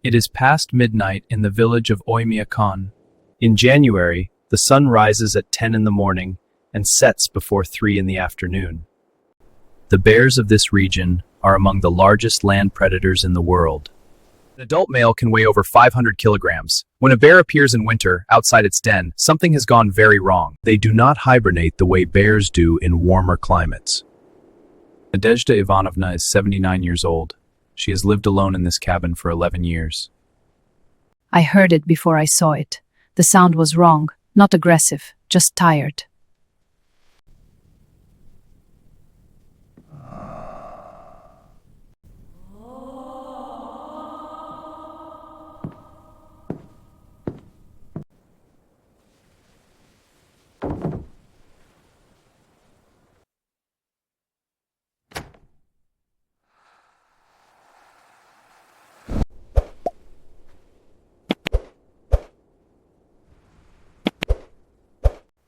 It is past midnight in the village of Oymyakon. In January, the sun rises at 10 in the morning and sets before 3 in the afternoon. The bears of this region are among the largest land predators in the world. An adult male can weigh over 500 kilograms. When a bear appears in winter outside its den, something has gone very wrong. They do not hibernate the way bears do in warmer climates. Nadezhda Ivanovna is 79 years old. She has lived alone in this cabin for 11 years. I heard it before I saw it. The sound was wrong, not aggressive, just tired.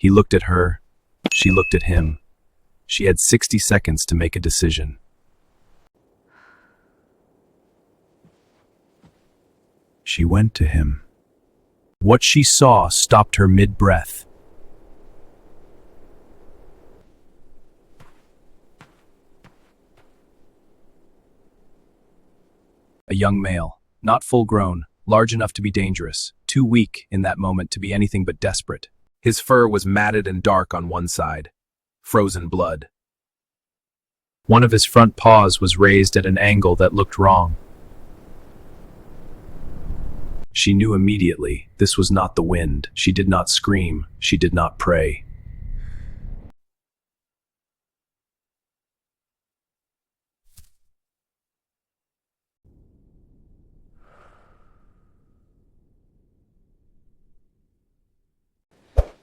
He looked at her. She looked at him. She had 60 seconds to make a decision. She went to him. What she saw stopped her mid-breath. A young male, not full-grown, large enough to be dangerous, too weak in that moment to be anything but desperate. His fur was matted and dark on one side, frozen blood. One of his front paws was raised at an angle that looked wrong. She knew immediately this was not the wind. She did not scream. She did not pray.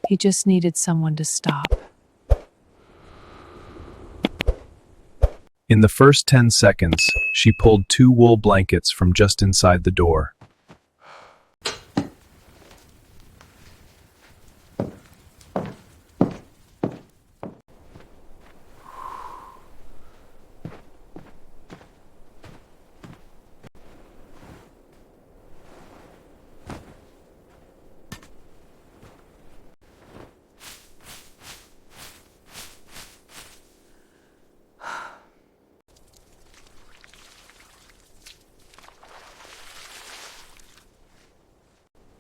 He just needed someone to stop. In the first 10 seconds, she pulled 2 wool blankets from just inside the door.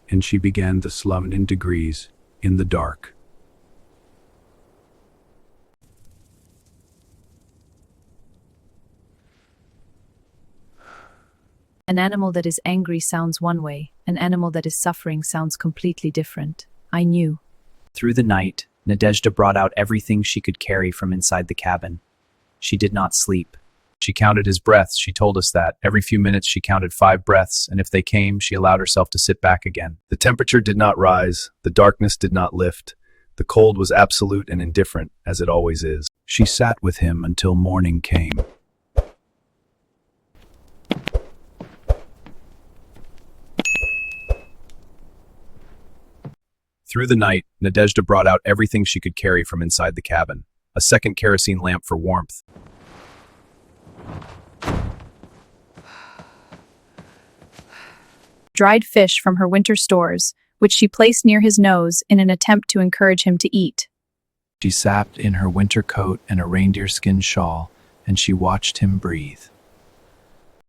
And she began the slump in degrees, in the dark. An animal that is angry sounds one way. An animal that is suffering sounds completely different. I knew. Through the night, Nadezhda brought out everything she could carry from inside the cabin. She did not sleep. She counted his breaths. She told us that. Every few minutes she counted 5 breaths, and if they came, she allowed herself to sit back again. The temperature did not rise. The darkness did not lift. The cold was absolute and indifferent, as it always is. She sat with him until morning came. Through the night, Nadezhda brought out everything she could carry from inside the cabin. A second kerosene lamp for warmth. Dried fish from her winter stores, which she placed near his nose in an attempt to encourage him to eat. She sat in her winter coat and a reindeer skin shawl, and she watched him breathe.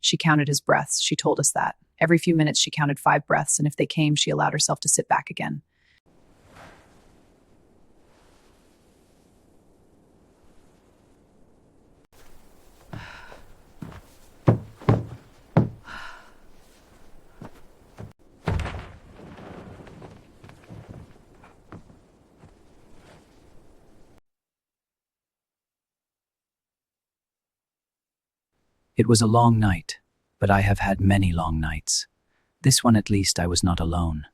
She counted his breaths. She told us that. Every few minutes she counted 5 breaths, and if they came, she allowed herself to sit back again. It was a long night, but I have had many long nights. This one at least I was not alone.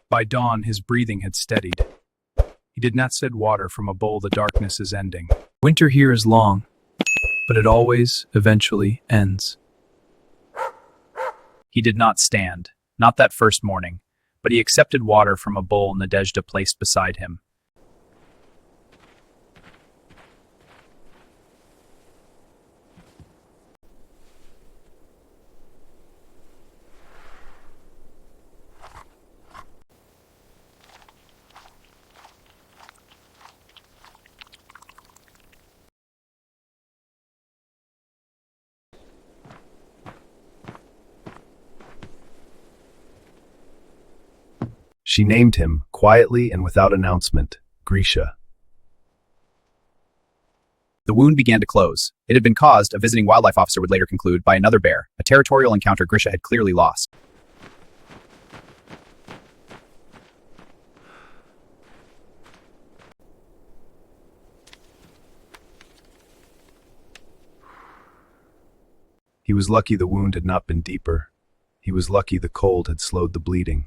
By dawn, his breathing had steadied. He did not shed water from a bowl. The darkness is ending. Winter here is long. but it always, eventually, ends. He did not stand, not that first morning, but he accepted water from a bowl Nadezhda placed beside him. She named him, quietly and without announcement, Grisha. The wound began to close. It had been caused, a visiting wildlife officer would later conclude, by another bear, a territorial encounter Grisha had clearly lost. He was lucky the wound had not been deeper. He was lucky the cold had slowed the bleeding.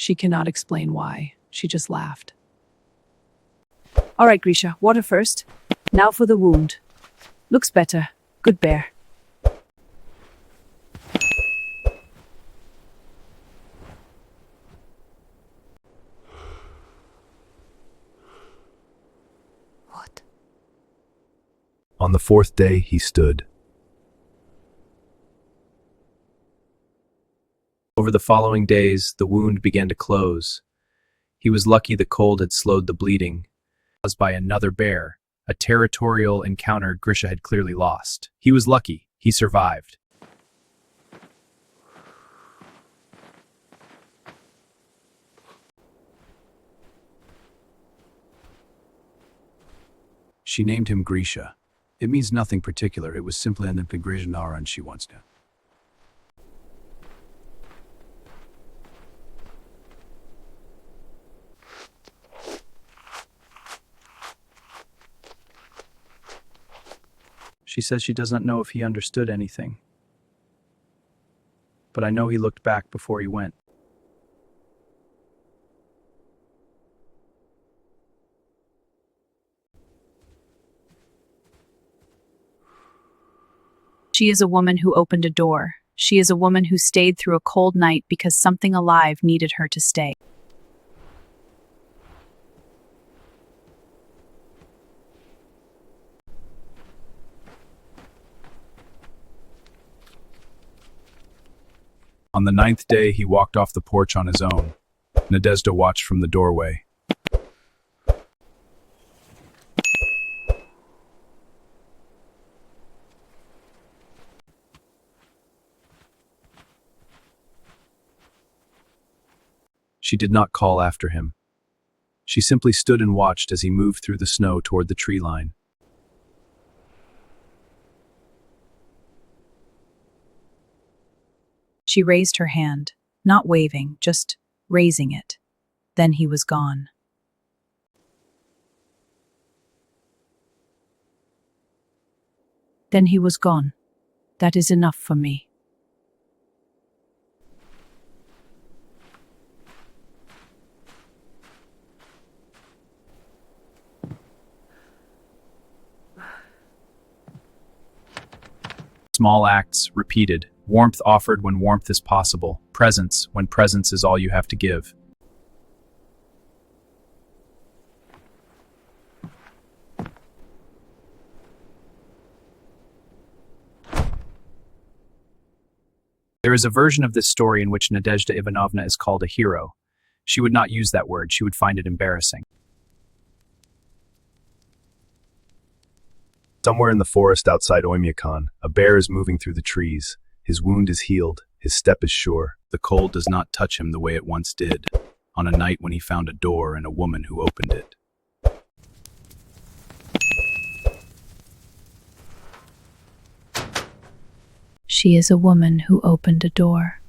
She cannot explain why. She just laughed. All right, Grisha, water first. Now for the wound. Looks better. Good bear. What? On the fourth day, he stood. Over the following days, the wound began to close. He was lucky the cold had slowed the bleeding, caused by another bear, a territorial encounter Grisha had clearly lost. He was lucky. He survived. She named him Grisha. It means nothing particular. It was simply an Grisha she wants to. She says she does not know if he understood anything. But I know he looked back before he went. She is a woman who opened a door. She is a woman who stayed through a cold night because something alive needed her to stay. On the 9th day, he walked off the porch on his own. Nadezhda watched from the doorway. She did not call after him. She simply stood and watched as he moved through the snow toward the tree line. She raised her hand, not waving, just raising it. Then he was gone. Then he was gone. That is enough for me. Small acts, repeated. Warmth offered when warmth is possible. Presence when presence is all you have to give. There is a version of this story in which Nadezhda Ivanovna is called a hero. She would not use that word. She would find it embarrassing. Somewhere in the forest outside Oymyakon, a bear is moving through the trees. His wound is healed. His step is sure. The cold does not touch him the way it once did, on a night when he found a door and a woman who opened it. She is a woman who opened a door.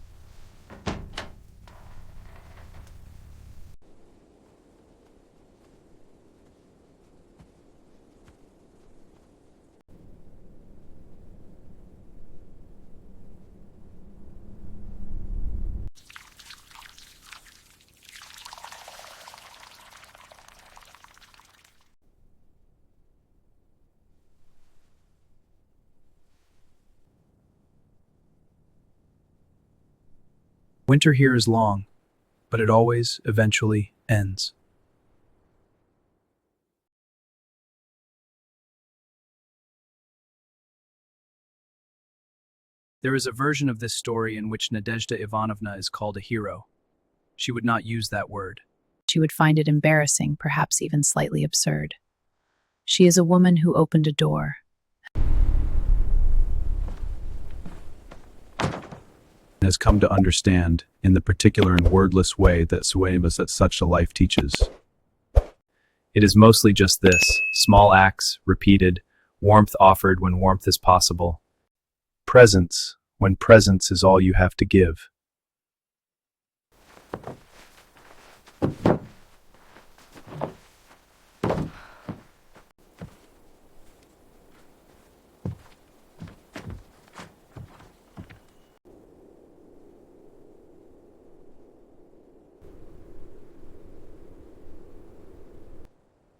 Winter here is long, but it always, eventually, ends. There is a version of this story in which Nadezhda Ivanovna is called a hero. She would not use that word. She would find it embarrassing, perhaps even slightly absurd. She is a woman who opened a door. Has come to understand, in the particular and wordless way that such a life teaches. It is mostly just this: small acts, repeated, warmth offered when warmth is possible. Presence, when presence is all you have to give.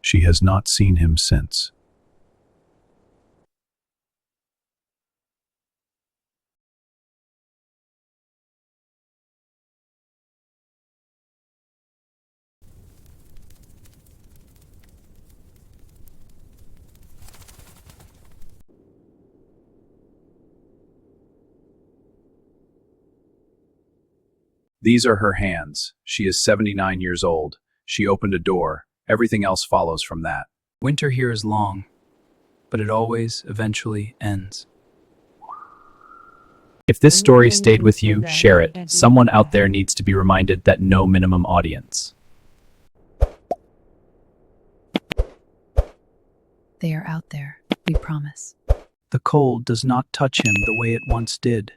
She has not seen him since. These are her hands. She is 79 years old. She opened a door. Everything else follows from that. Winter here is long, but it always, eventually, ends. If this story stayed with you, share it. Someone out there needs to be reminded that no minimum audience. They are out there, we promise. The cold does not touch him the way it once did.